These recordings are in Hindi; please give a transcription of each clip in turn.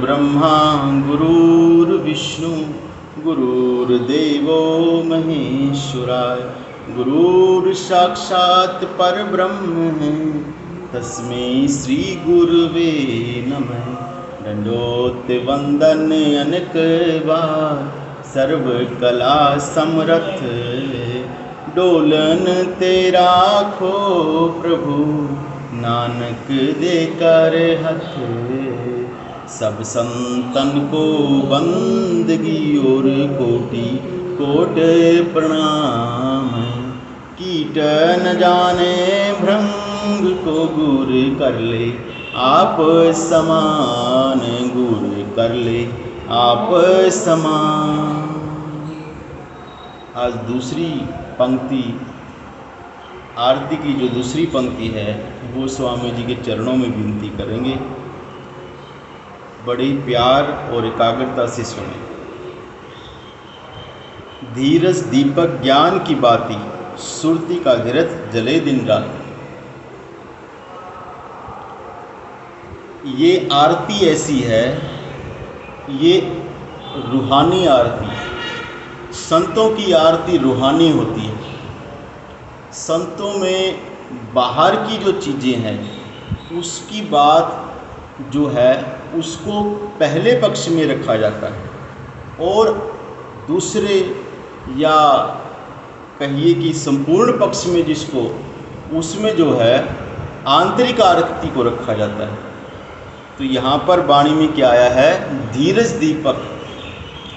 गुरुर्ब्रह्मा गुरुर्विष्णु गुरुर्देवो महेश्वराय गुरुर्साक्षात् परब्रह्म तस्मै श्री गुरुवे नमः। दंडोत वंदन अनेक बार सर्व कला समरथ डोलन तेरा खो प्रभु नानक दे कर हथ। सब संतन को बंदगी और कोटि कोट प्रणाम। कीट न जाने भृंग को गुर कर ले आप समान, गुर कर ले आप समान। आज दूसरी पंक्ति आरती की जो दूसरी पंक्ति है वो स्वामी जी के चरणों में विनती करेंगे। बड़ी प्यार और एकाग्रता से सुने। धीरज दीपक ज्ञान की बाती, सुरती का घिरथ जले दिन रात। ये आरती ऐसी है, ये रूहानी आरती। संतों की आरती रूहानी होती है। संतों में बाहर की जो चीज़ें हैं उसकी बात जो है उसको पहले पक्ष में रखा जाता है और दूसरे या कहिए कि संपूर्ण पक्ष में जिसको उसमें जो है आंतरिक आरती को रखा जाता है। तो यहाँ पर वाणी में क्या आया है? धीरज दीपक।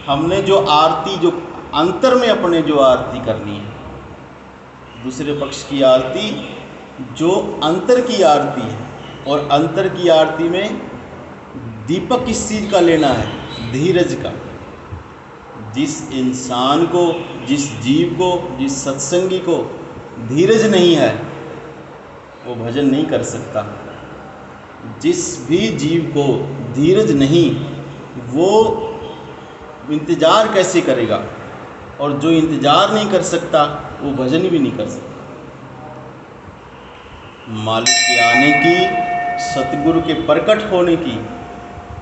हमने जो आरती जो अंतर में अपने जो आरती करनी है, दूसरे पक्ष की आरती जो अंतर की आरती है, और अंतर की आरती में दीपक किस चीज़ का लेना है? धीरज का। जिस इंसान को, जिस जीव को, जिस सत्संगी को धीरज नहीं है वो भजन नहीं कर सकता। जिस भी जीव को धीरज नहीं वो इंतज़ार कैसे करेगा, और जो इंतज़ार नहीं कर सकता वो भजन भी नहीं कर सकता। मालिक के आने की, सतगुरु के प्रकट होने की,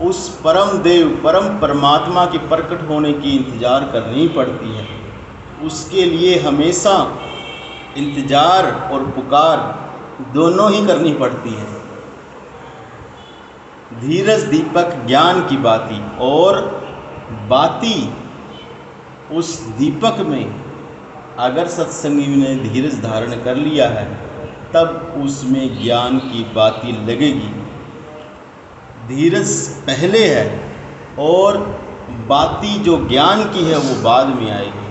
उस परम देव परम परमात्मा के प्रकट होने की इंतज़ार करनी पड़ती है। उसके लिए हमेशा इंतज़ार और पुकार दोनों ही करनी पड़ती है। धीरज दीपक ज्ञान की बाती, और बाती उस दीपक में अगर सत्संगी ने धीरज धारण कर लिया है तब उसमें ज्ञान की बाती लगेगी। धीरज पहले है और बाती जो ज्ञान की है वो बाद में आएगी।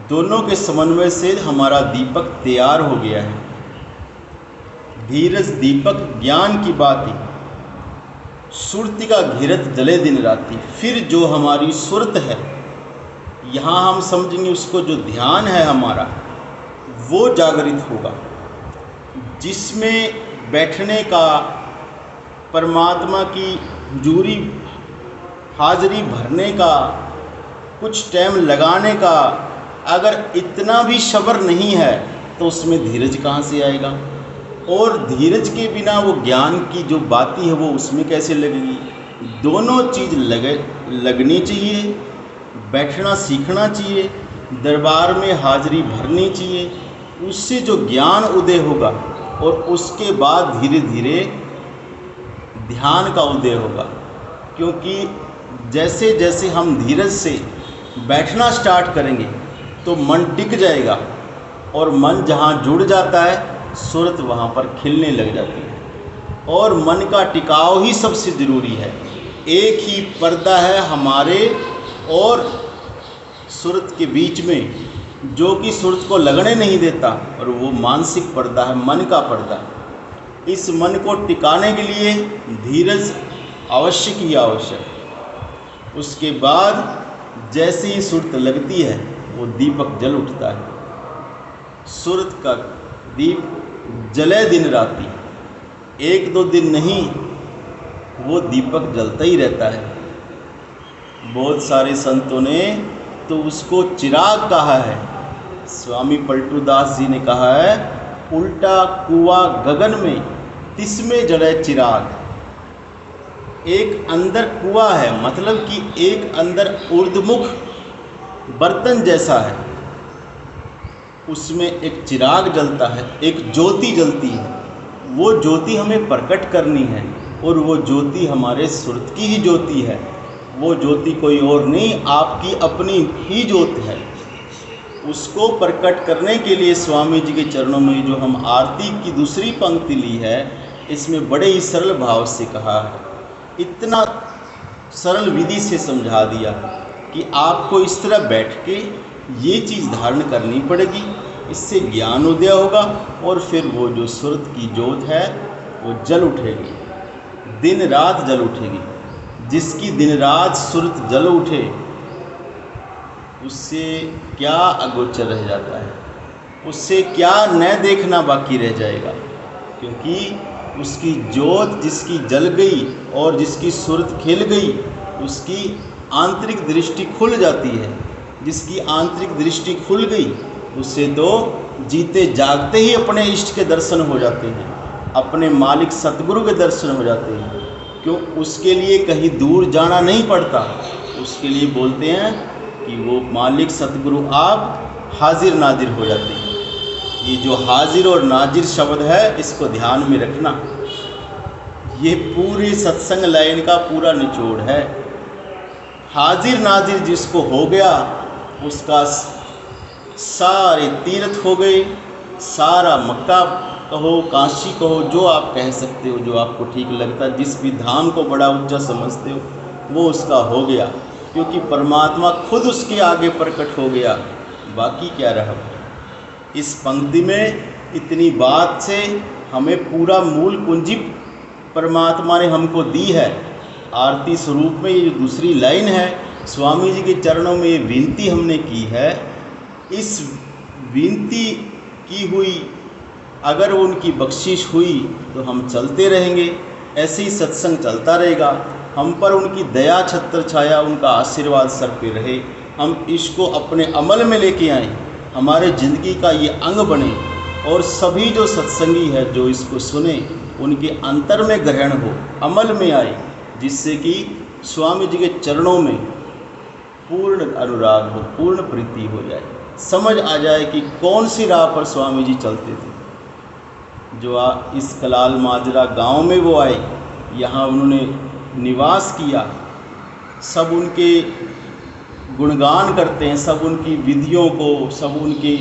दोनों के समन्वय से हमारा दीपक तैयार हो गया है। धीरज दीपक ज्ञान की बाती, सुरती का घिरथ जले दिन राती। फिर जो हमारी सुरत है, यहाँ हम समझेंगे उसको, जो ध्यान है हमारा वो जागृत होगा, जिसमें बैठने का, परमात्मा की हुजूरी हाज़री भरने का, कुछ टाइम लगाने का, अगर इतना भी सब्र नहीं है तो उसमें धीरज कहाँ से आएगा? और धीरज के बिना वो ज्ञान की जो बाती है वो उसमें कैसे लगेगी? दोनों चीज़ लगनी चाहिए। बैठना सीखना चाहिए, दरबार में हाज़री भरनी चाहिए, उससे जो ज्ञान उदय होगा और उसके बाद धीरे धीरे ध्यान का उदय होगा। क्योंकि जैसे जैसे हम धीरज से बैठना स्टार्ट करेंगे तो मन टिक जाएगा, और मन जहाँ जुड़ जाता है सूरत वहाँ पर खिलने लग जाती है। और मन का टिकाव ही सबसे ज़रूरी है। एक ही पर्दा है हमारे और सूरत के बीच में, जो कि सूरत को लगने नहीं देता, और वो मानसिक पर्दा है, मन का पर्दा। इस मन को टिकाने के लिए धीरज आवश्यक ही आवश्यक। उसके बाद जैसे ही सूरत लगती है वो दीपक जल उठता है। सूरत का दीप जले दिन राती, एक दो दिन नहीं, वो दीपक जलता ही रहता है। बहुत सारे संतों ने तो उसको चिराग कहा है। स्वामी पलटूदास जी ने कहा है, उल्टा कुआ गगन में तिसमें जड़े चिराग। एक अंदर कुआं है, मतलब कि एक अंदर ऊर्ध्वमुख बर्तन जैसा है, उसमें एक चिराग जलता है, एक ज्योति जलती है। वो ज्योति हमें प्रकट करनी है और वो ज्योति हमारे सुरत की ही ज्योति है। वो ज्योति कोई और नहीं, आपकी अपनी ही ज्योति है। उसको प्रकट करने के लिए स्वामी जी के चरणों में जो हम आरती की दूसरी पंक्ति ली है, इसमें बड़े ही सरल भाव से कहा है, इतना सरल विधि से समझा दिया कि आपको इस तरह बैठ के ये चीज़ धारण करनी पड़ेगी, इससे ज्ञान उदय होगा और फिर वो जो सुरत की ज्योत है वो जल उठेगी, दिन रात जल उठेगी। जिसकी दिन रात सुरत जल उठे उससे क्या अगोचर रह जाता है, उससे क्या न देखना बाकी रह जाएगा, क्योंकि उसकी ज्योत जिसकी जल गई और जिसकी सुरत खिल गई उसकी आंतरिक दृष्टि खुल जाती है। जिसकी आंतरिक दृष्टि खुल गई उससे तो जीते जागते ही अपने इष्ट के दर्शन हो जाते हैं, अपने मालिक सतगुरु के दर्शन हो जाते हैं। क्यों? उसके लिए कहीं दूर जाना नहीं पड़ता। उसके लिए बोलते हैं कि वो मालिक सतगुरु आप हाजिर नाजिर हो जाते हैं। ये जो हाजिर और नाजिर शब्द है इसको ध्यान में रखना, ये पूरे सत्संग लाइन का पूरा निचोड़ है। हाजिर नाजिर जिसको हो गया उसका सारे तीर्थ हो गए, सारा मक्का कहो, काशी कहो, जो आप कह सकते हो, जो आपको ठीक लगता है, जिस भी धाम को बड़ा ऊंचा समझते हो वो उसका हो गया, क्योंकि परमात्मा खुद उसके आगे प्रकट हो गया। बाकी क्या रहा। इस पंक्ति में इतनी बात से हमें पूरा मूल कुंजी परमात्मा ने हमको दी है। आरती स्वरूप में ये दूसरी लाइन है, स्वामी जी के चरणों में ये विनती हमने की है। इस विनती की हुई अगर उनकी बख्शिश हुई तो हम चलते रहेंगे, ऐसे ही सत्संग चलता रहेगा। हम पर उनकी दया छत्र छाया, उनका आशीर्वाद सर पे रहे। हम इसको अपने अमल में लेके आएँ, हमारे ज़िंदगी का ये अंग बने और सभी जो सत्संगी है जो इसको सुने उनके अंतर में ग्रहण हो, अमल में आए, जिससे कि स्वामी जी के चरणों में पूर्ण अनुराग हो, पूर्ण प्रीति हो जाए, समझ आ जाए कि कौन सी राह पर स्वामी जी चलते थे। जो इस कलाल माजरा गांव में वो आए, यहाँ उन्होंने निवास किया, सब उनके गुणगान करते हैं, सब उनकी विधियों को, सब उनकी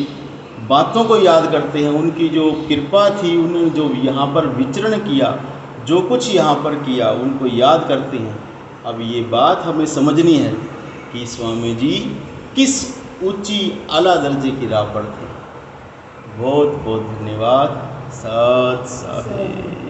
बातों को याद करते हैं। उनकी जो कृपा थी, उन्होंने जो यहाँ पर विचरण किया, जो कुछ यहाँ पर किया, उनको याद करते हैं। अब ये बात हमें समझनी है कि स्वामी जी किस ऊंची आला दर्जे की राह पर थे। बहुत बहुत धन्यवाद। सत साहिब।